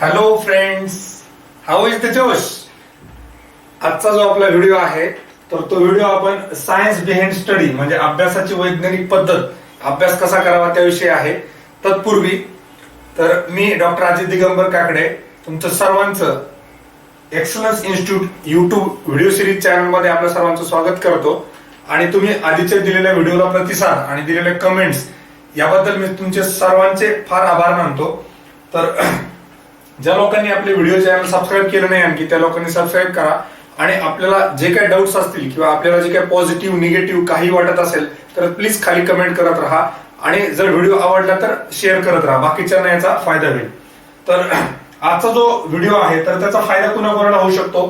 Hello friends, how is the जोश. आजचा जो आपला व्हिडिओ आहे तर तो व्हिडिओ आपण सायन्स बिहाइंड स्टडी म्हणजे अभ्यासाची वैज्ञानिक पद्धत, अभ्यास कसा करावा त्याविषयी आहे. तत्पूर्वी तर मी डॉक्टर अजित दिगंबर काकडे तुमचं सर्वांचं excellence institute YouTube video series channel मध्ये आपल्या सर्वांचं स्वागत करतो. आणि तुम्ही आधीच्या दिलेल्या व्हिडिओला प्रतिसाद आणि दिलेले कमेंट्स याबद्दल मी तुमचे सर्वांचे फार आभार मानतो. तर ज्या लोकांनी आपले व्हिडिओ चॅनल सबस्क्राईब केलं नाही आणखी त्या लोकांनी सबस्क्राईब करा. आणि आपल्याला जे काही डाऊट्स असतील किंवा आपल्याला जे काही पॉझिटिव्ह निगेटिव्ह काही वाटत असेल तर प्लीज खाली कमेंट करत राहा. आणि जर व्हिडिओ आवडला तर शेअर करत राहा, बाकीच्यांना याचा फायदा होईल. तर आजचा जो व्हिडिओ आहे तर त्याचा फायदा कुणाकोणाला होऊ शकतो.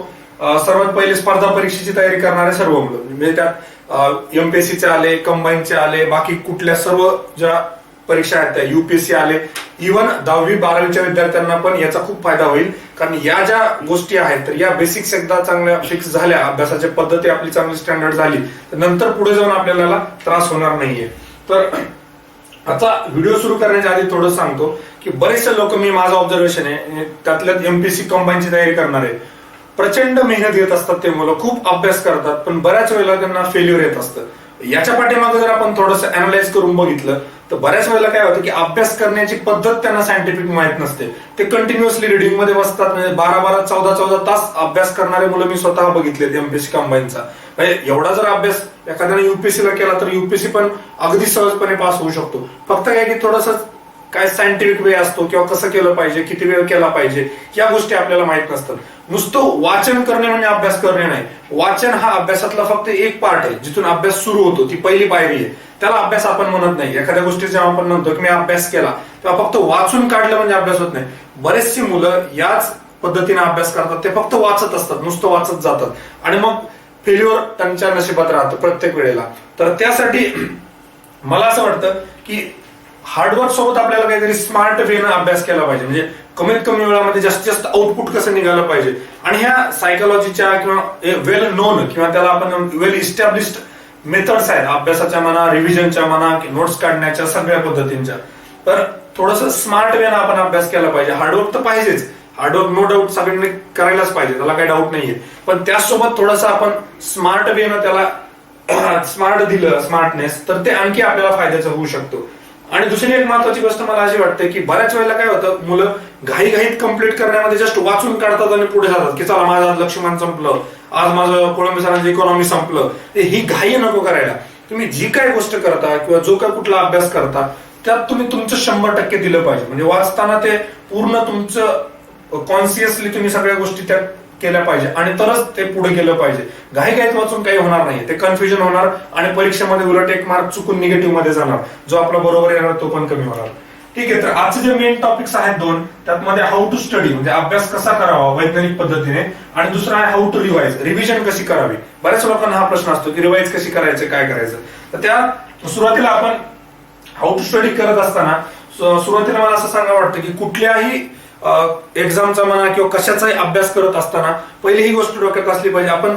सर्वात पहिले स्पर्धा परीक्षेची तयारी करणारे सर्व मुलं, म्हणजे त्यात एमपीएससीचे आले, कंबाईनचे आले, बाकी कुठल्या सर्व ज्या परीक्षा आहेत त्या युपीएससी आले, इव्हन 10वी-12वीच्या विद्यार्थ्यांना पण याचा खूप फायदा होईल. कारण या ज्या गोष्टी आहेत तर या बेसिक्स एकदा चांगल्या फिक्स झाल्या, अभ्यासाच्या पद्धती आपली चांगली स्टँडर्ड झाली तर नंतर पुढे जाऊन आपल्याला त्रास होणार नाहीये. तर आता व्हिडिओ सुरू करण्याच्या आधी थोडं सांगतो की बरेचसे लोक, मी माझं ऑब्झर्वेशन आहे त्यातल्यात एमपीएससी कंबाईनची तयारी करणारे प्रचंड मेहनत घेत असतात. ते मुलं खूप अभ्यास करतात पण बऱ्याच वेळेला त्यांना फेल्युअर येत असतं. याच्या पाठीमागे जर आपण थोडंसं अनालाइज करून बघितलं तर बऱ्याच वेळेला काय होतं की अभ्यास करण्याची पद्धत त्यांना सायंटिफिक माहित नसते. ते कंटिन्युअसली रिडिंग मध्ये बसतात, म्हणजे 12-12, 14-14 तास अभ्यास करणारे मुलं मी स्वतः बघितले एमपीएससी कंबाईनचा. म्हणजे एवढा जर अभ्यास एखाद्याने युपीएससीला केला तर युपीएससी पण अगदी सहजपणे पास होऊ शकतो. फक्त काय की थोडंसं काय सायंटिफिक वे असतो किंवा कसं केलं पाहिजे, किती वेळ केला पाहिजे, या गोष्टी आपल्याला माहित नसतात. नुसतं वाचन करणे म्हणजे अभ्यास करणे नाही. वाचन हा अभ्यासातला फक्त एक पार्ट आहे, जिथून अभ्यास सुरू होतो, ती पहिली पायरी आहे. त्याला अभ्यास आपण म्हणत नाही. एखाद्या गोष्टी जेव्हा आपण म्हणतो की मी अभ्यास केला तेव्हा फक्त वाचून काढलं म्हणजे अभ्यास होत नाही. बरेचशी मुलं याच पद्धतीने अभ्यास करतात, ते फक्त वाचत असतात, नुसतं वाचत जातात आणि मग फेल्युअर त्यांच्या नशिबात राहतं प्रत्येक वेळेला. तर त्यासाठी मला असं वाटतं की हार्डवर्क सोबत आपल्याला काहीतरी स्मार्ट वेनं अभ्यास केला पाहिजे, म्हणजे कमीत कमी वेळामध्ये जास्तीत जास्त आउटपुट कसं निघालं पाहिजे. आणि ह्या सायकोलॉजीच्या किंवा वेल नोन किंवा त्याला आपण वेल इस्टॅब्लिश्ड मेथड्स आहेत अभ्यासाच्या म्हणा, रिव्हिजनच्या म्हणा, नोट्स काढण्याच्या सगळ्या पद्धतींच्या. तर थोडंसं स्मार्ट वेनं आपण अभ्यास केला पाहिजे. हार्डवर्क तर पाहिजेच, हार्डवर्क नो डाऊट सगळ्यांनी करायलाच पाहिजे, त्याला काही डाऊट नाहीये. पण त्याचसोबत थोडंसं आपण स्मार्ट वेनं त्याला स्मार्ट दिलं, स्मार्टनेस, तर ते आणखी आपल्याला फायद्याचं होऊ शकतो. आणि दुसरी एक महत्वाची गोष्ट मला अशी वाटते की बऱ्याच वेळेला काय होतं, मुलं घाईघाईत कम्प्लीट करण्यामध्ये जस्ट वाचून काढतात आणि पुढे जातात की चला माझं आज लक्ष्मण संपलं, आज माझं कोळंबी सरांचं इकॉनॉमी संपलं. ही घाई नको करायला. तुम्ही जी काय गोष्ट करता किंवा जो काय कुठला अभ्यास करता त्यात तुम्ही तुमचं 100% दिलं पाहिजे. म्हणजे वाचताना ते पूर्ण तुमचं कॉन्शियसली तुम्ही सगळ्या गोष्टी त्यात केल्या पाहिजे आणि तरच ते पुढे गेलं पाहिजे. घाईघाईत वाचून काही होणार नाही, ते कन्फ्युजन होणार आणि परीक्षेमध्ये उलट एक मार्क चुकून निगेटिव्ह मध्ये जाणार, जो आपला बरोबर येणार तो पण कमी होणार. ठीक आहे, तर आजचे जे मेन टॉपिक्स आहेत दोन, त्यामध्ये हाऊ टू स्टडी म्हणजे अभ्यास कसा करावा वैज्ञानिक पद्धतीने, आणि दुसरा आहे हाऊ टू रिवाइज, रिव्हिजन कशी करावी. बऱ्याच लोकांना हा प्रश्न असतो की रिवाइज कशी करायचं, काय करायचं. तर त्या सुरुवातीला आपण हाऊ टू स्टडी करत असताना सुरुवातीला मला असं सांगा वाटतं की कुठल्याही एक्झामचा म्हणा किंवा कशाचाही अभ्यास करत असताना पहिली ही गोष्ट डोक्यात असली पाहिजे, आपण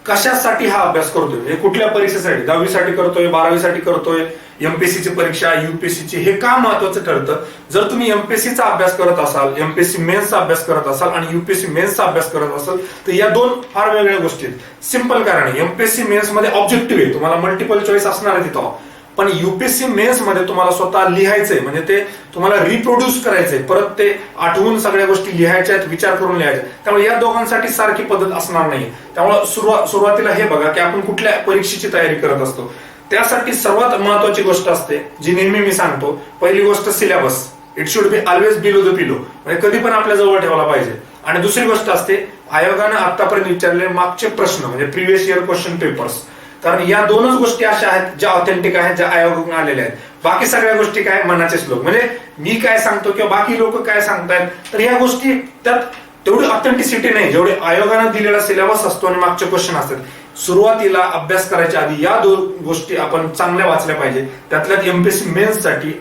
कशासाठी हा अभ्यास करतोय. म्हणजे कुठल्या परीक्षेसाठी, 10वी साठी करतोय, 12वी साठी करतोय, एमपीएससीची परीक्षा, युपीएससीची, हे का महत्वाचं ठरतं. जर तुम्ही एमपीएससीचा अभ्यास करत असाल, एमपीएससी मेन्सचा अभ्यास करत असाल आणि युपीएससी मेन्सचा अभ्यास करत असाल तर या दोन फार वेगळ्या गोष्टी आहेत. सिंपल कारण आहे, एमपीएससी मेन्स मध्ये ऑब्जेक्टिव्ह आहे, तुम्हाला मल्टिपल चॉईस असणार आहे तिथं. पण युपीएससी मेन्स मध्ये तुम्हाला स्वतः लिहायचंय, म्हणजे ते तुम्हाला रिप्रोड्यूस करायचंय, परत ते आठवून सगळ्या गोष्टी लिहायच्या आहेत, विचार करून लिहायच्या. त्यामुळे या दोघांसाठी सारखी पद्धत असणार नाही. त्यामुळे सुरुवातीला हे बघा की आपण कुठल्या परीक्षेची तयारी करत असतो. त्यासाठी सर्वात महत्वाची गोष्ट असते जी नेहमी मी सांगतो, पहिली गोष्ट syllabus. It should be always below the pillow, म्हणजे कधी पण आपल्या जवळ ठेवला पाहिजे. आणि दुसरी गोष्ट असते आयोगाने आतापर्यंत विचारलेले मागचे प्रश्न, म्हणजे प्रिव्हियस इयर क्वेश्चन पेपर्स. कारण या दोनच गोष्टी अशा आहेत ज्या ऑथेंटिक आहेत, ज्या आयोगाने आलेल्या आहेत. बाकी सगळ्या गोष्टी काय मनाचे श्लोक, म्हणजे मी काय सांगतो किंवा बाकी लोक काय सांगतायत, तर या गोष्टी त्यात तेवढी ऑथेंटिसिटी नाही जेवढे आयोगाने दिलेला सिलेबस असतो आणि मागचे क्वेश्चन असतात. सुरुवातीला अभ्यास करायच्या आधी या दोन गोष्टी आपण चांगल्या वाचल्या पाहिजे. त्यातल्यात एमपीएससी मेन्स साठी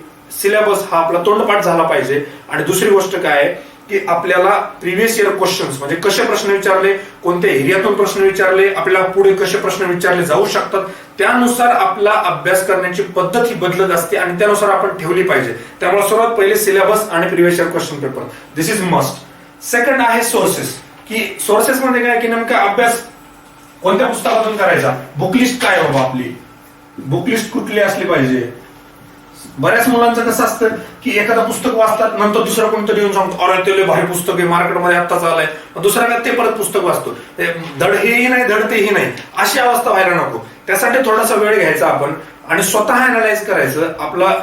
सिलेबस हा आपला तोंडपाठ झाला पाहिजे. आणि दुसरी गोष्ट काय आहे की आपल्याला प्रिव्हियस इयर क्वेश्चन्स म्हणजे कसे प्रश्न विचारले, कोणत्या एरियातून प्रश्न विचारले, आपल्याला पुढे कसे प्रश्न विचारले जाऊ शकतात, त्यानुसार आपला अभ्यास करण्याची पद्धत ही बदलत असते आणि त्यानुसार आपण ठेवली पाहिजे. त्यामुळे सर्वात पहिले सिलेबस आणि previous year question paper, this is must. Second आहे सोर्सेस, की सोर्सेस मध्ये काय की नेमका अभ्यास कोणत्या पुस्तकातून करायचा, बुकलिस्ट काय बाबा आपली, बुकलिस्ट कुठली असली पाहिजे. बऱ्याच मुलांचं कसं असतं की एखादं पुस्तक वाचतात, नंतर दुसरं कोणतरी येऊन सांगतो अरे ते लय भारी पुस्तक आहे, मार्केटमध्ये आत्ताच आलंय, दुसरा काय ते परत पुस्तक वाचतो, धड हेही नाही धड तेही नाही, अशी अवस्था व्हायला नको. त्यासाठी थोडासा वेळ घ्यायचा आपण आणि स्वतः अनालाइज करायचं. आपला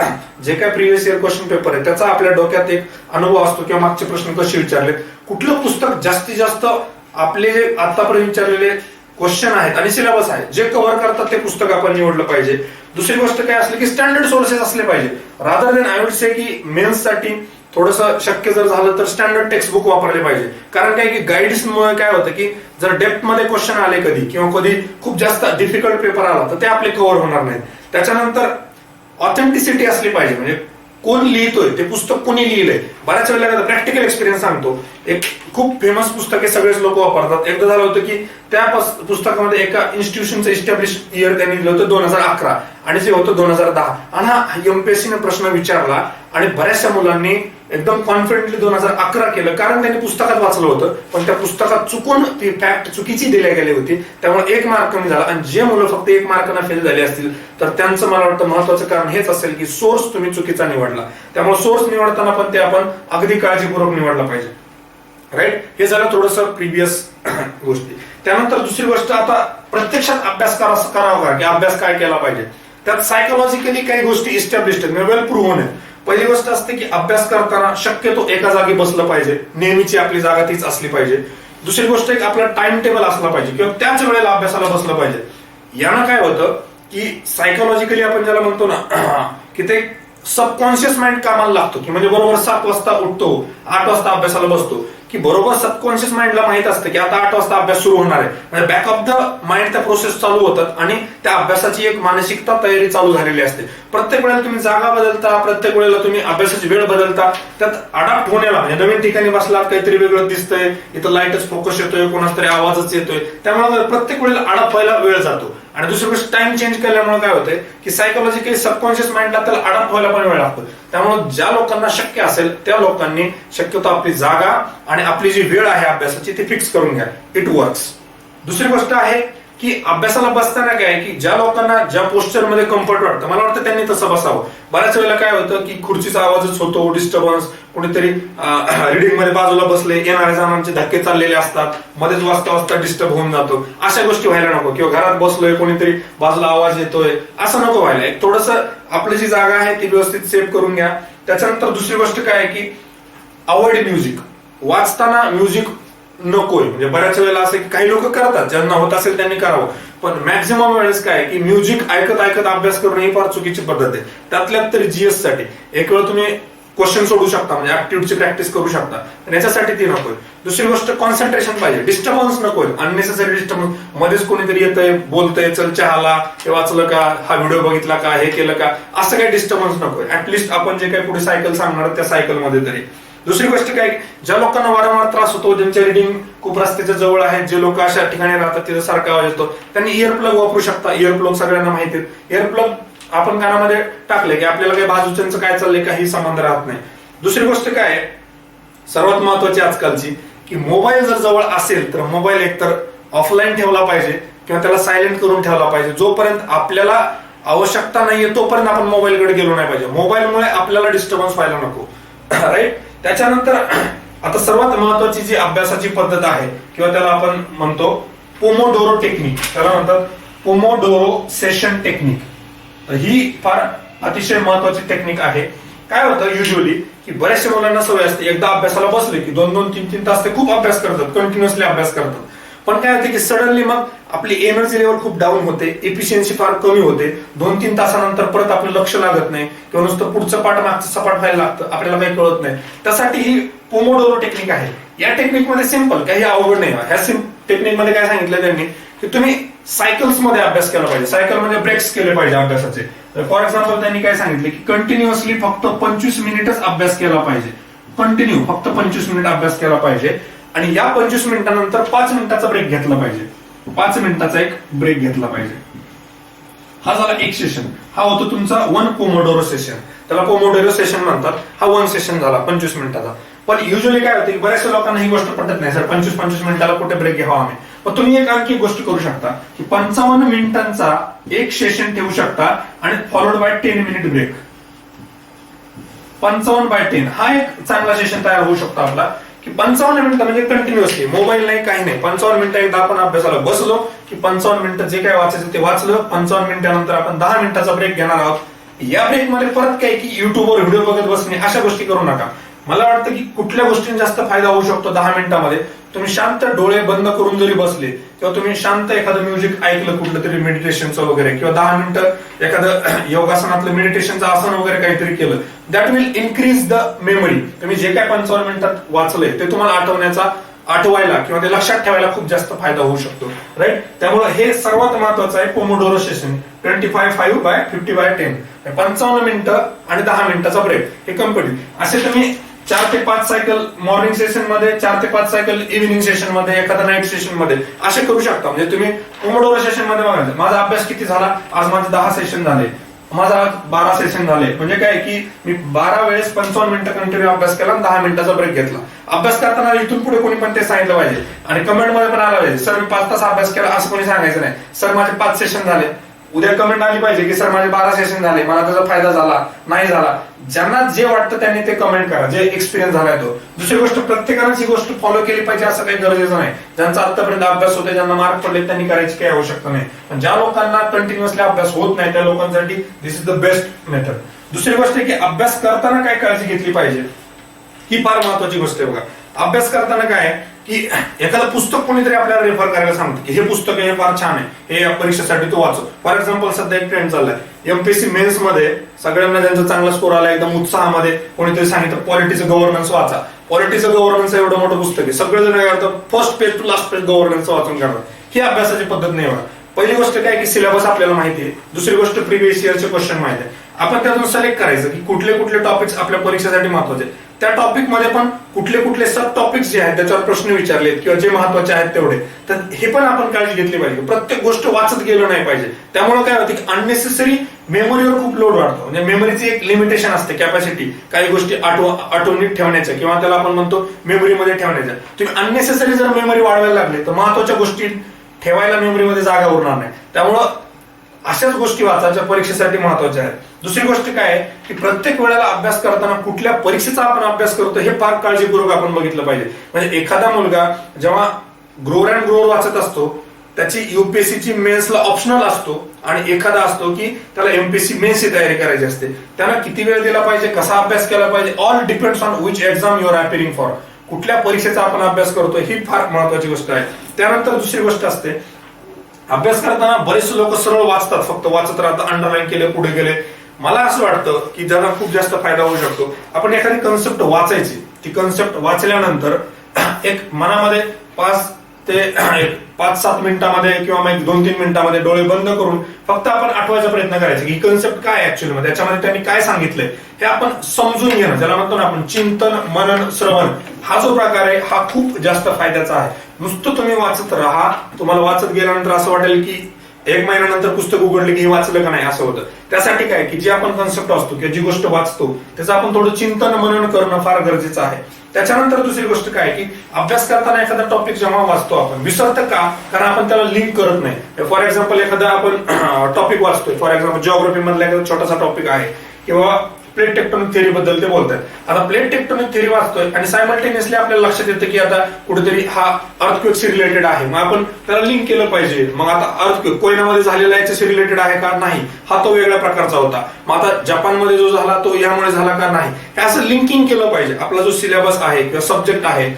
जे काय प्रिव्हियस इयर क्वेश्चन पेपर आहे त्याचा आपल्या डोक्यात एक अनुभव असतो किंवा मागचे प्रश्न कसे विचारले, कुठलं पुस्तक जास्तीत जास्त आपले जे आतापर्यंत विचारलेले क्वेश्चन आहेत आणि सिलेबस आहे जे कव्हर करतात ते पुस्तक आपण निवडलं पाहिजे. दुसरी गोष्ट काय असली की स्टँडर्ड सोर्सेस असले पाहिजे. Rather than I would say की मेन्स साठी थोडंसं शक्य जर झालं तर स्टँडर्ड टेक्स्ट बुक वापरले पाहिजे. कारण काय की गाईड्स मुळे काय होतं की जर डेप्थ मध्ये क्वेश्चन आले कधी किंवा कधी खूप जास्त डिफिकल्ट पेपर आला तर ते आपले कव्हर होणार नाहीत. त्याच्यानंतर ऑथेंटिसिटी असली पाहिजे, म्हणजे कोण लिहितोय ते पुस्तक कोणी लिहिलंय. बऱ्याच वेळेला प्रॅक्टिकल एक्सपिरियन्स सांगतो, एक खूप फेमस पुस्तक आहे सगळेच लोक वापरतात. एकदा झालं होतं की त्या पुस्तकामध्ये एका इन्स्टिट्यूशनचं इस्टॅब्लिश इयर त्यांनी दिलं होतं 2011 आणि जे होतं 2010 आणि हा एमपीएससीने प्रश्न विचारला आणि बऱ्याचशा मुलांनी एकदम कॉन्फिडेंटली 2011 केलं कारण त्यांनी पुस्तकात वाचलं होतं, पण त्या पुस्तकात चुकून ती फॅक्ट चुकीची दिली गेली होती, त्यामुळे 1 मार्क कमी झाला. आणि जे मुलं फक्त 1 मार्काने फेल झाले असतील तर त्यांचं मला वाटतं महत्वाचं कारण हेच असेल की सोर्स तुम्ही चुकीचा निवडला. त्यामुळे सोर्स निवडताना पण ते आपण अगदी काळजीपूर्वक निवडला पाहिजे. राईट, हे झालं थोडंसं प्रिव्हियस गोष्टी. त्यानंतर दुसरी गोष्ट, आता प्रत्यक्षात अभ्यास करावा का की अभ्यास काय केला पाहिजे, त्यात सायकोलॉजिकली काही गोष्टी इस्टॅब्लिश्ड आहेत, वेल प्रूव्हन आहे. पहिली गोष्ट असते की अभ्यास करताना शक्यतो एका जागी बसलं पाहिजे, नेहमीची आपली जागा तीच असली पाहिजे. दुसरी गोष्ट एक आपला टाइम टेबल असला पाहिजे किंवा त्याच वेळेला अभ्यासाला बसलं पाहिजे. यानं काय होतं की सायकोलॉजिकली आपण ज्याला म्हणतो ना की ते सबकॉन्शियस माइंड कामाला लागतो, की म्हणजे बरोबर 7 वाजता उठतो, 8 वाजता अभ्यासाला बसतो, की बरोबर सबकॉन्शियस माइंडला माहित असतं की आता 8 वाजता अभ्यास सुरू होणार आहे, म्हणजे बॅक ऑफ द माइंड त्या प्रोसेस चालू होतात आणि त्या अभ्यासाची एक मानसिकता तयारी चालू झालेली असते. प्रत्येक वेळेला तुम्ही जागा बदलता, प्रत्येक वेळेला तुम्ही अभ्यासाची वेळ बदलता, त्यात अडॅप्ट होण्याला म्हणजे नवीन ठिकाणी बसलात काहीतरी वेगळं दिसतंय, इथं लाईटच फोकस येतोय, कोणाचा तरी आवाजच येतोय, त्यामुळे प्रत्येक वेळेला अडॅप्ट व्हायला वेळ जातो. आणि दुसरी गोष्ट टाइम चेंज केल्यामुळे काय होतंय की सायकोलॉजिकली सबकॉन्शियस माइंडला त्याला अडॅप्ट व्हायला पण वेळ लागतो. त्यामुळे ज्या लोकांना शक्य असेल त्या लोकांनी शक्यतो आपली जागा आणि आपली जी वेळ आहे अभ्यासाची ती फिक्स करून घ्या, इट वर्क्स. दुसरी गोष्ट आहे की अभ्यासाला बसताना काय की ज्या लोकांना ज्या पोस्चर मध्ये कम्फर्ट वाटतं, मला वाटतं त्यांनी तसं बसावं. बऱ्याच वेळेला काय होतं की खुर्चीचा आवाजच होतो, डिस्टर्बन्स, कोणीतरी रिडिंग मध्ये बाजूला बसले, येणाऱ्या जणांचे धक्के चाललेले असतात, मध्येच वाजता वाजता डिस्टर्ब होऊन जातो, अशा गोष्टी व्हायला नको. किंवा घरात बसलोय, कोणीतरी बाजूला आवाज येतोय, असं नको व्हायला. एक थोडंसं आपली जी जागा आहे ती व्यवस्थित सेव्ह करून घ्या. त्याच्यानंतर दुसरी गोष्ट काय आहे की अवॉइड म्युझिक. वाचताना म्युझिक नकोय, म्हणजे बऱ्याच वेळेला असं की काही लोक करतात, ज्यांना होत असेल त्यांनी करावं, पण मॅक्झिमम वेळेस काय की म्युझिक ऐकत ऐकत अभ्यास करणं ही फार चुकीची पद्धत आहे. त्यातल्यात तरी जीएस साठी एक वेळ तुम्ही क्वेश्चन सोडू शकता, म्हणजे ऍप्टिट्यूडची प्रॅक्टिस करू शकता, याच्यासाठी ती नकोय. दुसरी गोष्ट कॉन्सन्ट्रेशन पाहिजे, डिस्टर्बन्स नकोय, अननेसेसरी डिस्टर्बन्स. मध्येच कोणीतरी येतंय, बोलतंय, चल चहाला, हे वाचलं का, हा व्हिडिओ बघितला का, हे केलं का, असं काही डिस्टर्बन्स नकोय. ऍटलिस्ट आपण जे काही पुढे सायकल सांगणार त्या सायकल मध्ये तरी. दुसरी गोष्ट काय, ज्या लोकांना वारंवार त्रास होतो, ज्यांच्या रिडिंग खूप रस्त्याच्या जवळ आहेत, जे लोक अशा ठिकाणी राहतात तिथे सारखा आवाज येतो, त्यांनी इयर प्लग वापरू शकता. इयर प्लग सगळ्यांना माहिती आहे, इयर प्लग आपण कानामध्ये टाकले की आपल्याला काही बाजूच्यांचं काय चाललंय काही संबंध राहत नाही. दुसरी गोष्ट काय, सर्वात महत्वाची आजकालची, की मोबाईल जर जवळ असेल तर मोबाईल एकतर ऑफलाईन ठेवला पाहिजे किंवा त्याला सायलेंट करून ठेवला पाहिजे. जोपर्यंत आपल्याला आवश्यकता नाहीये तोपर्यंत आपण मोबाईलकडे गेलो नाही पाहिजे. मोबाईलमुळे आपल्याला डिस्टर्बन्स व्हायला नको. राईट. त्याच्यानंतर आता सर्वात महत्वाची जी अभ्यासाची पद्धत आहे किंवा त्याला आपण म्हणतो पोमोडोरो टेक्निक, त्याला म्हणतात पोमोडोरो सेशन टेक्निक. ही फार अतिशय महत्वाची टेक्निक आहे. काय होतं युजली की बऱ्याचशा मुलांना सवय असते, एकदा अभ्यासाला बसले की 2-2, 3-3 तास ते खूप अभ्यास करतात, कंटिन्युअसली अभ्यास करतात. पण काय होते की सडनली मग आपली एनर्जी लेवल खूप डाऊन होते, एफिशियन्सी फार कमी होते. 2-3 तासानंतर परत आपलं लक्ष लागत नाही किंवा नुसतं पुढचं पाठ मागचं सपाट व्हायला लागतं, आपल्याला काही कळत नाही. त्यासाठी ही पोमोडोरो टेक्निक आहे. या टेक्निकमध्ये सिंपल, काही अवघड नाही. ह्या टेक्निकमध्ये काय सांगितलं त्यांनी की तुम्ही सायकल्स मध्ये अभ्यास केला पाहिजे. सायकल म्हणजे ब्रेक्स केले पाहिजे अभ्यासाचे. फॉर एक्झाम्पल त्यांनी काय सांगितलं की कंटिन्युअसली फक्त 25 मिनिटच अभ्यास केला पाहिजे. कंटिन्यू फक्त 25 मिनिट अभ्यास केला पाहिजे आणि या 25 मिनिटानंतर 5 मिनिटाचा ब्रेक घेतला पाहिजे. 5 मिनिटाचा एक ब्रेक घेतला पाहिजे. हा झाला एक सेशन. हा होतो तुमचा 1 पोमोडोरो सेशन. त्याला पोमोडोरो सेशन म्हणतात. हा 1 सेशन झाला 25 मिनिटाचा. पण युजली काय होते, बऱ्याचशा लोकांना ही गोष्ट पटत नाही, सर 25 मिनिटाला कुठे ब्रेक घ्यावा आम्ही. पण तुम्ही एक आणखी गोष्ट करू शकता की 55 मिनिटांचा एक सेशन ठेवू शकता आणि फॉलोड बाय 10 मिनिट ब्रेक. 55/10 हा एक चांगला सेशन तयार होऊ शकतो आपला, की 55 मिनिटं म्हणजे कंटिन्युअसली, मोबाईल नाही काही नाही. 55 मिनिटं एकदा आपण अभ्यासाला बसलो की 55 मिनिटं जे काय वाचायचं ते वाचलं. 55 मिनिटानंतर आपण 10 मिनिटाचा ब्रेक घेणार आहोत. या ब्रेक मध्ये परत काय की युट्यूबवर व्हिडिओ बघत बसणे अशा गोष्टी करू नका. मला वाटतं की कुठल्या गोष्टींचा जास्त फायदा होऊ शकतो 10 मिनिटांमध्ये, तुम्ही शांत डोळे बंद करून जरी बसले किंवा तुम्ही शांत एखादं म्युझिक ऐकलं कुठलं तरी मेडिटेशनचं वगैरे, किंवा 10 मिनिटं एखादं योगासनातलं मेडिटेशनचं आसन वगैरे काहीतरी केलं, that will increase the memory. तुम्ही जे काय 55 मिनिटात वाचलंय ते तुम्हाला आठवायला किंवा ते लक्षात ठेवायला खूप जास्त फायदा होऊ शकतो. राईट. त्यामुळे हे सर्वात महत्वाचं आहे पोमोडोरो सेशन 25/5/50/10. 55 मिनिटं आणि 10 मिनिटाचा ब्रेक हे कंप्लीट. असे तुम्ही 4 ते 5 सायकल मॉर्निंग सेशन मध्ये, 4 ते 5 सायकल इव्हिनिंग सेशन मध्ये, एखादा नाईट सेशन मध्ये असे करू शकता. म्हणजे तुम्ही पोमोडोरो सेशन मध्ये बघायचं माझा अभ्यास किती झाला, आज माझे 10 सेशन झाले, माझा 12 सेशन झाले. म्हणजे काय की मी 12 वेळेस 55 मिनिटं कंटिन्यू अभ्यास केला आणि 10 मिनिटाचा ब्रेक घेतला. अभ्यास करताना इथून पुढे कोणी पण ते सांगितलं पाहिजे आणि कमेंट मध्ये पण आला पाहिजे, सर मी 5 तास अभ्यास केला असं कोणी सांगायचं नाही. सर माझे 5 सेशन झाले. उद्या कमेंट आली पाहिजे की सर माझे 12 सेशन झाले, मला त्याचा फायदा झाला नाही झाला. ज्यांना जे वाटतं त्यांनी ते कमेंट करा, जे एक्सपिरियन्स झालाय तो. दुसरी गोष्ट, प्रत्येकाने ही गोष्ट फॉलो केली पाहिजे असं काही गरजेचं नाही. ज्यांचा आतापर्यंत अभ्यास होते, ज्यांना मार्क पडले त्यांनी करायची काही आवश्यकता नाही. पण ज्या लोकांना कंटिन्युअसली अभ्यास होत नाही त्या लोकांसाठी दिस इज द बेस्ट मेथड. दुसरी गोष्ट आहे की अभ्यास करताना काय काळजी घेतली पाहिजे, ही फार महत्वाची गोष्ट आहे. बघा, अभ्यास करताना काय की एखादं पुस्तक कोणीतरी आपल्याला रेफर करायला सांगतं की हे पुस्तक हे फार छान आहे, हे या परीक्षेसाठी तो वाचो. फॉर एक्झाम्पल सध्या एक ट्रेंड चाललाय एमपीएससी मेन्स मध्ये, सगळ्यांना ज्यांचा चांगला स्कोर आला एकदम उत्साहामध्ये कोणीतरी सांगितलं पॉलिटीचं गव्हर्नन्स वाचा. पॉलिटीचं गव्हर्नन्स एवढं मोठं पुस्तक आहे, सगळेजण काय करतात first page to last page governance वाचून काढतात. ही अभ्यासाची पद्धत नाही. बघा, पहिली गोष्ट काय की सिलेबस आपल्याला माहिती आहे. दुसरी गोष्ट प्रिव्हियस इयरचे क्वेश्चन माहिती आहे. आपण त्यातून सिलेक्ट करायचं की कुठले कुठले टॉपिक्स आपल्या परीक्षेसाठी महत्वाचे. त्या टॉपिक मध्ये पण कुठले कुठले सब टॉपिक्स जे आहेत त्याच्यावर प्रश्न विचारलेत किंवा जे महत्वाचे आहेत तेवढे, तर हे पण आपण काळजी घेतली पाहिजे. प्रत्येक गोष्ट वाचत गेलो नाही पाहिजे. त्यामुळे काय होते की अननेसेसरी मेमरीवर खूप लोड वाढतो. म्हणजे मेमरीची एक लिमिटेशन असते, कॅपॅसिटी, काही गोष्टी आठवणीत ठेवण्याच्या किंवा त्याला आपण म्हणतो मेमरीमध्ये ठेवण्याच्या. तुम्ही अननेसेसरी जर मेमरी वाढवायला लागले तर महत्वाच्या गोष्टी ठेवायला मेमरीमध्ये जागा उरणार नाही. त्यामुळं अशाच गोष्टी वाचायच्या परीक्षेसाठी महत्वाच्या आहेत. दुसरी गोष्ट काय आहे की प्रत्येक वेळेला अभ्यास करताना कुठल्या परीक्षेचा आपण अभ्यास करतो हे फार काळजीपूर्वक आपण बघितलं पाहिजे. म्हणजे एखादा मुलगा जेव्हा ग्रोअर अँड ग्रोअर वाचत असतो त्याची युपीएससीची मेन्सला ऑप्शनल असतो आणि एखादा असतो की त्याला एमपीएससी मेन्सची तयारी करायची असते, त्यांना किती वेळ दिला पाहिजे, कसा अभ्यास केला पाहिजे, all depends on which exam you are appearing for. कुठल्या परीक्षेचा आपण अभ्यास करतो ही फार महत्वाची गोष्ट आहे. त्यानंतर दुसरी गोष्ट असते, अभ्यास करताना बरेचसे लोक सरळ वाचतात, फक्त वाचत राहतात, अंडरलाईन केले पुढे गेले. मला असं वाटतं की ज्यांना खूप जास्त फायदा होऊ शकतो, आपण एखादी कन्सेप्ट वाचायची, ती कन्सेप्ट वाचल्यानंतर एक मनामध्ये 5 ते 5-7 मिनिटांमध्ये किंवा मग 2-3 मिनिटांमध्ये डोळे बंद करून फक्त आपण आठवायचा प्रयत्न करायचा की कन्सेप्ट काय ऍक्च्युअली मध्ये, त्याच्यामध्ये त्यांनी काय सांगितलंय हे आपण समजून घेणं, ज्याला म्हणतो ना आपण चिंतन, मनन, श्रवण, हा जो प्रकार आहे हा खूप जास्त फायद्याचा आहे. नुसतं तुम्ही वाचत राहा, तुम्हाला वाचत गेल्यानंतर असं वाटेल की 1 महिन्यानंतर पुस्तक उघडले की हे वाचलं का नाही असं होतं. त्यासाठी काय की जी आपण कन्सेप्ट असतो किंवा जी गोष्ट वाचतो त्याचं आपण थोडं चिंतन मनन करणं फार गरजेचं आहे. त्याच्यानंतर दुसरी गोष्ट काय की अभ्यास करताना एखादा टॉपिक जेव्हा वाचतो आपण विसरतं का, कारण आपण त्याला लिंक करत नाही. फॉर एक्झाम्पल एखादा आपण टॉपिक वाचतोय, फॉर एक्झाम्पल जिओग्राफी मधला एखादा छोटासा टॉपिक आहे किंवा प्लेट टेक्टोनिक थिअरी बद्दल ते बोलतात. आता प्लेट टेक्टोनिक थिअरी वाचतोय आणि सायमल्टेनियसली आपल्याला लक्षात येतं की आता कुठेतरी हा अर्थक्वेकशी रिलेटेड आहे, मग आपण त्याला लिंक केलं पाहिजे. मग आता अर्थक्वेक कोयनामध्ये झालेला याच्याशी रिलेटेड आहे का, नाही, हा तो वेगळ्या प्रकारचा होता. मग आता जपानमध्ये जो झाला तो यामुळे झाला का, नाही, हे असं लिंकिंग केलं पाहिजे. आपला जो सिलेबस आहे किंवा सब्जेक्ट आहे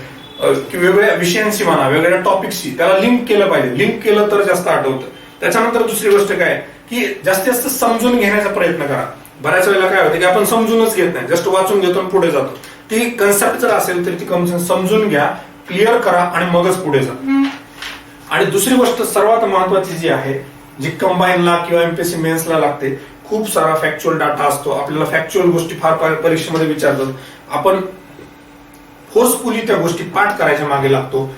वेगवेगळ्या विषयांशी म्हणा, वेगवेगळ्या टॉपिकशी त्याला लिंक केलं पाहिजे. लिंक केलं तर जास्त आठवतं. त्याच्यानंतर दुसरी गोष्ट काय की जास्तीत जास्त समजून घेण्याचा प्रयत्न करा. बऱ्याच वेळेला काय होतं की आपण समजूनच घेत नाही, जस्ट वाचून घेतो आणि पुढे जातो. ती कन्सेप्ट जर असेल तर ती समजून घ्या, क्लिअर करा आणि मगच पुढे जा. आणि दुसरी गोष्ट सर्वात महत्वाची जी आहे, जी कंबाईनला किंवा एमपीएससी मेन्सला लागते, खूप सारा फॅक्च्युअल डाटा असतो. आपल्याला फॅक्च्युअल गोष्टी फार परीक्षेमध्ये विचारतात. आपण फोर्सफुली त्या गोष्टी पाठ करायच्या मागे लागतो.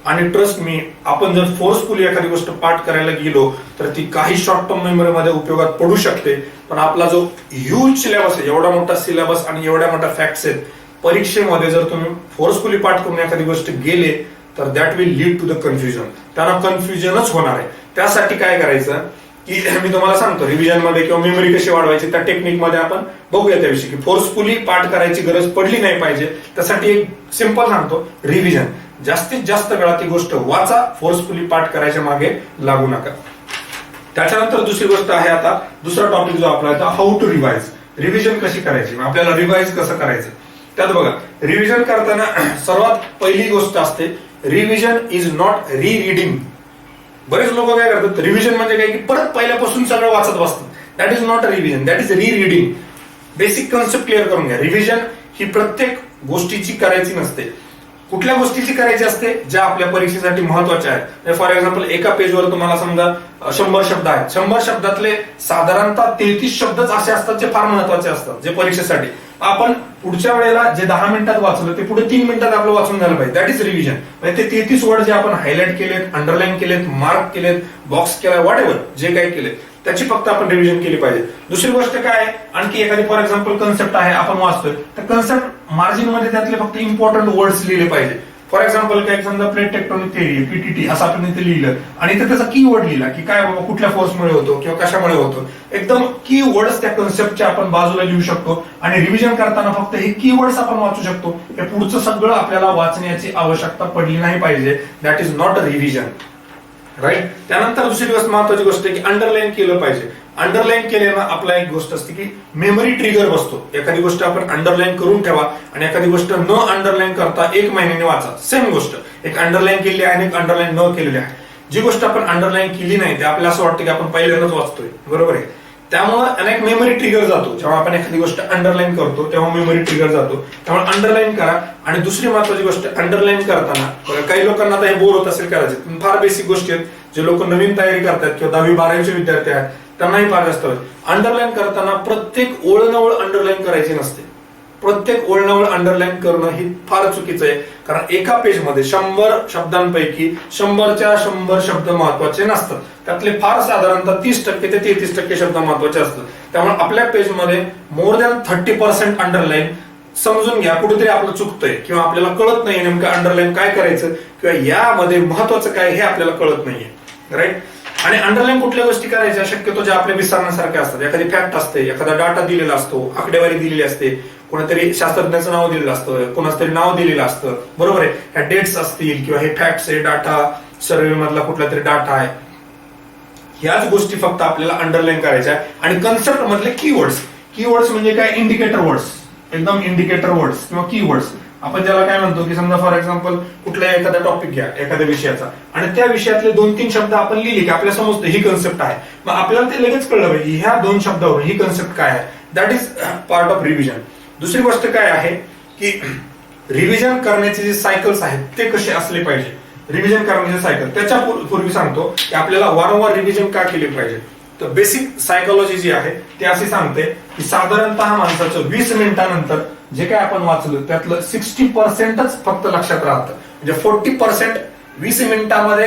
आणि ट्रस्ट मी, आपण जर फोर्सफुली एखादी गोष्ट पाठ करायला गेलो तर ती काही शॉर्ट टर्म मेमरीमध्ये उपयोगात पडू शकते, पण आपला जो ह्यूज सिलेबस आहे, एवढा मोठा सिलेबस आणि एवढ्या मोठ्या फॅक्ट्स आहेत, परीक्षेमध्ये जर तुम्ही फोर्सफुली पाठ करून एखादी गोष्ट गेले तर that will lead to the confusion. त्यांना कन्फ्युजनच होणार आहे. त्यासाठी काय करायचं की मी तुम्हाला सांगतो, रिव्हिजन मध्ये किंवा मेमरी कशी वाढवायची त्या टेक्निक मध्ये आपण बघूया त्याविषयी, की फोर्सफुली पाठ करायची गरज पडली नाही पाहिजे. त्यासाठी एक सिंपल सांगतो, रिव्हिजन. जास्तीत जास्त वेळा ती गोष्ट वाचा, फोर्सफुली पाठ करायच्या मागे लागू नका. त्याच्यानंतर दुसरी गोष्ट आहे, आता दुसरा टॉपिक जो आपला आहे, हाऊ टू रिवाइज. रिव्हिजन कशी करायची, आपल्याला रिवाइज कसं करायचं. त्यात बघा, रिव्हिजन करताना सर्वात पहिली गोष्ट असते, रिव्हिजन इज नॉट री रिडिंग. बरेच लोक काय करतात, रिव्हिजन म्हणजे काय की परत पहिल्यापासून सगळं वाचत बसतात. That is not revision, that is री रिडिंग. बेसिक कन्सेप्ट क्लिअर करून घ्या. रिव्हिजन ही प्रत्येक गोष्टीची करायची नसते. कुठल्या गोष्टीची करायची असते, ज्या आपल्या परीक्षेसाठी महत्वाच्या आहेत. फॉर एक्झाम्पल, एका पेजवर तुम्हाला समजा 100 शब्द आहेत, 100 शब्दातले साधारणतः 33 शब्दच असे असतात जे फार महत्वाचे असतात, जे परीक्षेसाठी. आपण पुढच्या वेळेला जे 10 मिनिटात वाचलं ते पुढे 3 मिनिटात आपलं वाचून झालं पाहिजे. That is revision. म्हणजे ते 33 वर्ड जे आपण हायलाइट केलेत, अंडरलाईन केलेत, मार्क केलेत, बॉक्स केलाय, व्हॉट एव्हर जे काही केले त्याची फक्त आपण रिव्हिजन केली पाहिजे. दुसरी गोष्ट काय आहे, आणखी एखादी फॉर एक्झाम्पल कन्सेप्ट आहे, आपण वाचतोय, तर कन्सेप्ट मार्जिन मध्ये त्यातले फक्त इम्पॉर्टंट वर्ड्स लिहिले पाहिजे. फॉर एक्झाम्पल, काय समजा प्लेट टेक्टोनिक थेअरी, पीटीटी असं आपण इथे लिहिलं आणि इथे त्याचा की वर्ड लिहिला की काय बाबा कुठल्या फोर्समुळे होतो किंवा कशामुळे होतो. एकदम की वर्ड्स त्या कन्सेप्टचे आपण बाजूला लिहू शकतो आणि रिव्हिजन करताना फक्त हे की वर्ड्स आपण वाचू शकतो. हे पुढचं सगळं आपल्याला वाचण्याची आवश्यकता पडली नाही पाहिजे. That is not a revision, right. त्यानंतर दुसरी गोष्ट, महत्वाची गोष्ट आहे की अंडरलाईन केलं पाहिजे. अंडरलाईन केल्यानं आपला एक गोष्ट असते की मेमरी ट्रिगर बसतो. एखादी गोष्ट आपण अंडरलाईन करून ठेवा आणि एखादी गोष्ट न अंडरलाईन करता 1 महिन्याने वाचा. सेम गोष्ट, एक अंडरलाईन केली आहे आणि एक अंडरलाईन न केलेली आहे. जी गोष्ट आपण अंडरलाईन केली नाही ते आपल्याला असं वाटतं की आपण पहिल्यांदाच वाचतोय, बरोबर आहे. त्यामुळे अनेक मेमरी ट्रिगर जातो. जेव्हा आपण एखादी गोष्ट अंडरलाईन करतो तेव्हा मेमरी ट्रिगर जातो. त्यामुळे अंडरलाईन करा. आणि दुसरी महत्वाची गोष्ट, अंडरलाईन करताना काही लोकांना आता हे बोर होत असेल करायचे, फार बेसिक गोष्टी आहेत. जे लोक नवीन तयारी करतात किंवा 10वी 12वीचे विद्यार्थी आहेत त्यांनाही फार जास्त अंडरलाईन करताना प्रत्येक ओळनवळ अंडरलाईन करायची नसते. प्रत्येक ओळनवळ अंडरलाईन करणं ही फार चुकीचं आहे. कारण एका पेजमध्ये 100 शब्दांपैकी 100च्या 100 शब्द महत्वाचे नसतात. त्यातले फार साधारणतः 30% ते 33% शब्द महत्वाचे असतात. त्यामुळे आपल्या पेजमध्ये मोर दॅन 30% अंडरलाईन. समजून घ्या, कुठेतरी आपलं चुकतंय किंवा आपल्याला कळत नाही नेमकं अंडरलाईन काय करायचं किंवा यामध्ये महत्वाचं काय हे आपल्याला कळत नाहीये, राईट. आणि अंडरलाईन कुठल्या गोष्टी करायच्या, शक्यतो ज्या आपल्या विसरण्यासारख्या असतात. एखादी फॅक्ट असते, एखादा डाटा दिलेला असतो, आकडेवारी दिलेली असते, कोणीतरी शास्त्रज्ञाचं नाव दिलेलं असतं, कोणाचं तरी नाव दिलेलं असतं, बरोबर आहे. ह्या डेट्स असतील किंवा हे फॅक्ट्स आहे, डाटा सर्वे मधला कुठला तरी डाटा आहे, ह्याच गोष्टी फक्त आपल्याला अंडरलाईन करायच्या. आणि कन्सेप्ट मधले कीवर्ड्स. कीवर्ड्स म्हणजे काय, इंडिकेटर वर्ड्स, एकदम इंडिकेटर वर्ड्स किंवा कीवर्ड्स. आपण ज्याला काय म्हणतो की समजा फॉर एक्झाम्पल कुठला एखादा टॉपिक घ्या एखाद्या विषयाचा आणि त्या विषयातले 2-3 शब्द आपण लिहिले की आपल्याला समजतं ही कन्सेप्ट आहे. मग आपल्याला ते लगेच कळलं पाहिजे ह्या 2 शब्दावरून ही कन्सेप्ट काय आहे. That is part of revision. दुसरी गोष्ट काय आहे की रिव्हिजन करण्याचे जे सायकल्स आहेत ते कसे असले पाहिजे. रिव्हिजन करण्याचे सायकल, त्याच्या पूर्वी सांगतो की आपल्याला वारंवार रिव्हिजन का केले पाहिजे. तर बेसिक सायकोलॉजी जी आहे ती अशी सांगते की साधारणतः माणसाचं 20 मिनिटानंतर जे काय आपण वाचलं त्यातलं 60%च फक्त लक्षात राहतं. म्हणजे 40% 20 मिनिटांमध्ये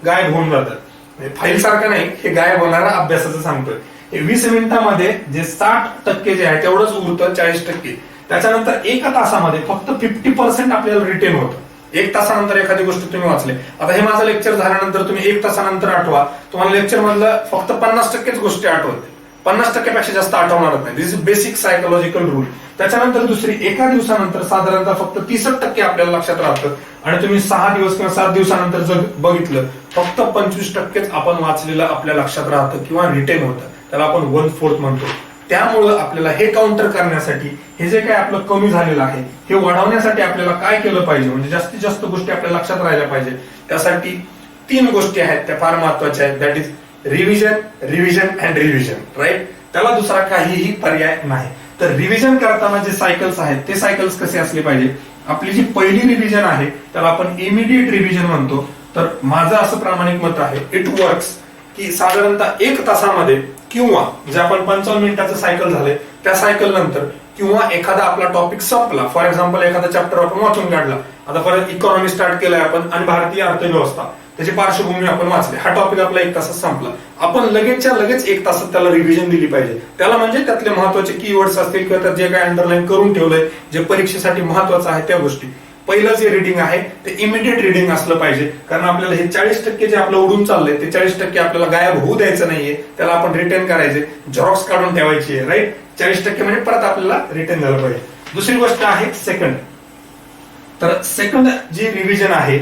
गायब होऊन जातात. फाईल सारखं नाही, हे गायब होणारा अभ्यासाचं सांगतोय. हे 20 मिनिटांमध्ये जे 60% जे आहे तेवढंच उरतं, 40%. त्याच्यानंतर 1 तासामध्ये फक्त 50% आपल्याला रिटेन होतं. 1 तासानंतर एखादी गोष्ट तुम्ही वाचली. आता हे माझं लेक्चर झाल्यानंतर तुम्ही 1 तासानंतर आठवा, तुम्हाला लेक्चर मधलं फक्त 50%च गोष्टी आठवते. 50% पेक्षा जास्त आठवणारच नाही. दिस इज बेसिक सायकोलॉजिकल रूल. त्याच्यानंतर दुसरी, एका दिवसानंतर साधारणतः फक्त 30% आपल्याला लक्षात राहतं आणि तुम्ही 6 दिवस किंवा 7 दिवसानंतर जर बघितलं फक्त 25%च आपण वाचलेलं आपल्या लक्षात राहतं किंवा रिटेन होतं. त्याला आपण 1/4 म्हणतो. त्यामुळं आपल्याला हे काउंटर करण्यासाठी, हे जे काय आपलं कमी झालेलं आहे हे वाढवण्यासाठी आपल्याला काय केलं पाहिजे, म्हणजे जास्तीत जास्त गोष्टी आपल्या लक्षात राहिल्या पाहिजे. त्यासाठी 3 गोष्टी आहेत त्या फार महत्वाच्या आहेत. That is revision, revision and revision, right. त्याला दुसरा काहीही पर्याय नाही. तर रिव्हिजन करताना जे सायकल्स आहेत ते सायकल्स कसे असले पाहिजे. आपली जी पहिली रिव्हिजन आहे त्याला आपण इमिडिएट रिव्हिजन म्हणतो. तर माझं असं प्रामाणिक मत आहे, इट वर्क्स, की साधारणतः 1 तासामध्ये किंवा जे आपण 55 मिनिटाचं सायकल झाले त्या सायकल नंतर किंवा एखादा आपला टॉपिक संपला, फॉर एक्झाम्पल एखादा चॅप्टर आपण वाचून काढला, आता फॉर इकॉनॉमी स्टार्ट केलाय आपण आणि भारतीय अर्थव्यवस्था त्याची पार्श्वभूमी आपण वाचली, हा टॉपिक आपला 1 तासात संपला, आपण लगेचच्या लगेच 1 तासात त्याला रिव्हिजन दिली पाहिजे. त्याला म्हणजे त्यातले महत्वाचे कीवर्ड्स असतील किंवा त्यात जे काही अंडरलाईन करून ठेवलंय, जे परीक्षेसाठी महत्वाचं आहे त्या गोष्टी, पहिलं जे रिडिंग आहे ते इमिडिएट रिडिंग असलं पाहिजे. कारण आपल्याला हे 40% जे आपलं उडून चाललंय ते 40% आपल्याला गायब होऊ द्यायचं नाहीये, त्याला आपण रिटर्न करायचे, झेरॉक्स काढून ठेवायची आहे, राईट. 40% म्हणजे परत आपल्याला रिटर्न झालं पाहिजे. दुसरी गोष्ट आहे सेकंड. तर सेकंड जी रिव्हिजन आहे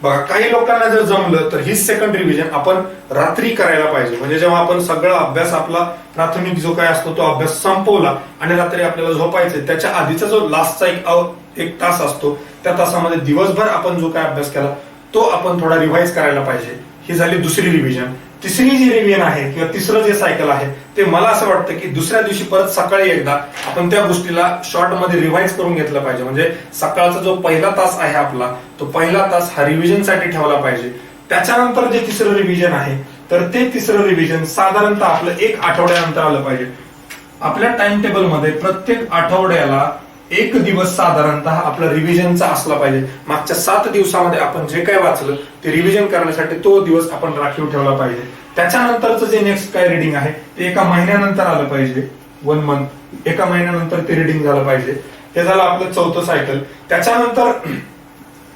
बघा, काही लोकांना जर जमलं तर ही सेकंड रिव्हिजन आपण रात्री करायला पाहिजे. म्हणजे जेव्हा आपण सगळा अभ्यास आपला प्राथमिक जो काय असतो तो अभ्यास संपवला आणि रात्री आपल्याला झोपायचे, त्याच्या आधीचा जो लास्टचा एक तास असतो त्या तासामध्ये दिवसभर आपण जो काय अभ्यास केला तो आपण थोडा रिव्हाइज करायला पाहिजे. ही झाली दुसरी रिव्हिजन. तिसरी जी रिव्हिजन आहे किंवा तिसरं जे सायकल आहे ते मला असं वाटतं की दुसऱ्या दिवशी परत सकाळी एकदा आपण त्या गोष्टीला शॉर्ट मध्ये रिव्हाइज करून घेतलं पाहिजे. म्हणजे सकाळचा जो पहिला तास आहे आपला तो पहिला तास हा रिव्हिजन साठी ठेवला पाहिजे. त्याच्यानंतर जे तिसरं रिव्हिजन आहे तर ते तिसरं रिव्हिजन साधारणतः आपलं 1 आठवड्यानंतर आलं पाहिजे. आपल्या टाइम टेबल मध्ये प्रत्येक आठवड्याला 1 दिवस साधारणतः आपला रिव्हिजनचा असला पाहिजे. मागच्या 7 दिवसामध्ये आपण जे काय वाचलं ते रिव्हिजन करण्यासाठी तो दिवस आपण राखीव ठेवला पाहिजे. त्याच्यानंतरचं जे नेक्स्ट काय रिडिंग आहे ते 1 महिन्यानंतर आलं पाहिजे. 1 मंथ, 1 महिन्यानंतर ते रिडिंग झालं पाहिजे. हे झालं आपलं चौथं सायकल. त्याच्यानंतर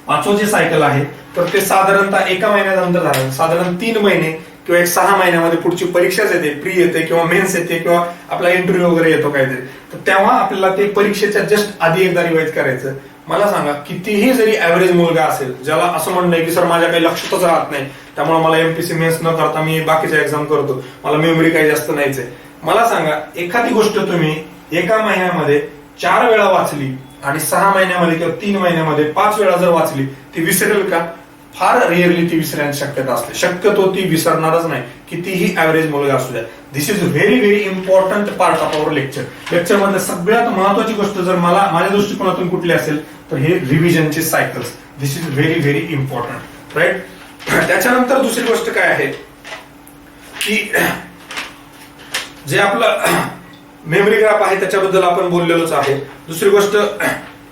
5वं जे सायकल आहे तर ते साधारणतः 1 महिन्यानंतर झालं. साधारण 3 महिने किंवा 6 महिन्यामध्ये पुढची परीक्षाच येते, प्री येते किंवा मेन्स येते किंवा आपला इंटरव्ह्यू वगैरे येतो काहीतरी, तर तेव्हा आपल्याला ते परीक्षेच्या जस्ट आधी एकदा रिवाइज करायचं. मला सांगा, कितीही जरी ऍव्हरेज मुलगा असेल ज्याला असं म्हणणं आहे की सर माझ्या काही लक्षातच राहत नाही त्यामुळे मला एमपीसी मेन्स न करता मी बाकीच्या एक्झाम करतो, मला मेमरी काही जास्त नाहीच आहे, मला सांगा एखादी गोष्ट तुम्ही 1 महिन्यामध्ये 4 वेळा वाचली आणि 6 महिन्यामध्ये किंवा 3 महिन्यामध्ये 5 वेळा जर वाचली ती विसरेल का? फार रिअरली ती विसरण्याची शक्यता असते. शक्यतो ती विसरणारच नाही कितीही ऍव्हरेज मुलगा असू द्या. This is very very important part of our lecture. Lecture मध्ये सगळ्यात महत्वाची गोष्ट जर मला माझ्या दृष्टिकोनातून कुठली असेल तर हे रिव्हिजनचे cycles. This is very very important, right. त्याच्यानंतर दुसरी गोष्ट काय आहे की जे आपलं मेमरी ग्राफ आहे त्याच्याबद्दल आपण बोललेलोच आहे. दुसरी गोष्ट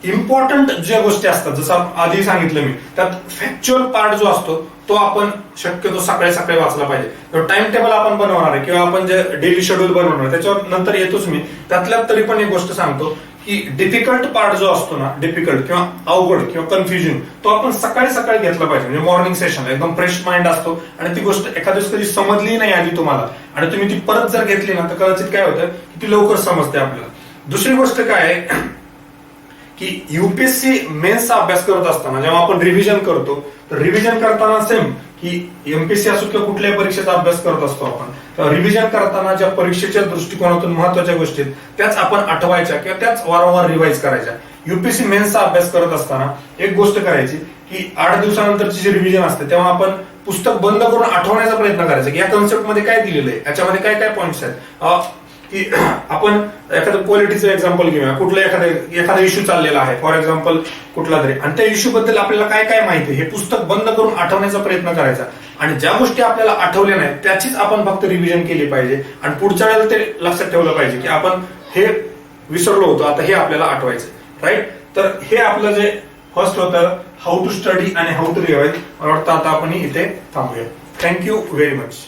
इम्पॉर्टंट ज्या गोष्टी असतात जसं आधी सांगितलं मी, त्यात फॅक्च्युअल पार्ट जो असतो तो आपण शक्यतो सकाळी सकाळी वाचला पाहिजे. टाइम टेबल आपण बनवणार आहे किंवा आपण जे डेली शेड्यूल बनवणार आहे त्याच्यावर नंतर येतोच मी. त्यातल्यात तरी पण एक गोष्ट सांगतो की डिफिकल्ट पार्ट जो असतो ना, डिफिकल्ट किंवा अवघड किंवा कन्फ्युजन, तो आपण सकाळी सकाळी घेतला पाहिजे. म्हणजे मॉर्निंग सेशन एकदम फ्रेश माइंड असतो आणि ती गोष्ट एखाद्या कधी समजली नाही आधी तुम्हाला आणि तुम्ही ती परत जर घेतली ना तर कदाचित काय होतं की ती लवकर समजते आपल्याला. दुसरी गोष्ट काय आहे की युपीएससी मेन्सचा अभ्यास करत असताना जेव्हा आपण रिव्हिजन करतो तर रिव्हिजन करताना सेम की एमपीएससी असो किंवा कुठल्याही परीक्षेचा अभ्यास करत असतो आपण, तर रिव्हिजन करताना ज्या परीक्षेच्या दृष्टिकोनातून महत्वाच्या गोष्टी त्याच आपण आठवायच्या किंवा त्याच वारंवार रिवाइज करायच्या. युपीएससी मेन्सचा अभ्यास करत असताना एक गोष्ट करायची की 8 दिवसानंतरची जी रिव्हिजन असते तेव्हा आपण पुस्तक बंद करून आठवण्याचा प्रयत्न करायचा की या कन्सेप्ट मध्ये काय दिलेलं आहे, याच्यामध्ये काय काय पॉइंट्स आहेत. की आपण एखादं पॉलिटिक्सचं एक्झाम्पल घेऊया, कुठला एखादा इश्यू चाललेला आहे फॉर एक्झाम्पल कुठला तरी, आणि त्या इश्यू बद्दल आपल्याला काय काय माहिती हे पुस्तक बंद करून आठवण्याचा प्रयत्न करायचा. आणि ज्या गोष्टी आपल्याला आठवल्या नाहीत त्याचीच आपण फक्त रिव्हिजन केली पाहिजे आणि पुढच्या वेळेला ते लक्षात ठेवलं पाहिजे की आपण हे विसरलो होतो आता हे आपल्याला आठवायचं, राईट. तर हे आपलं जे फर्स्ट होतं हाऊ टू स्टडी आणि हाऊ टू रिवाइज. मला वाटतं आता आपण इथे थांबूया. Thank you very much.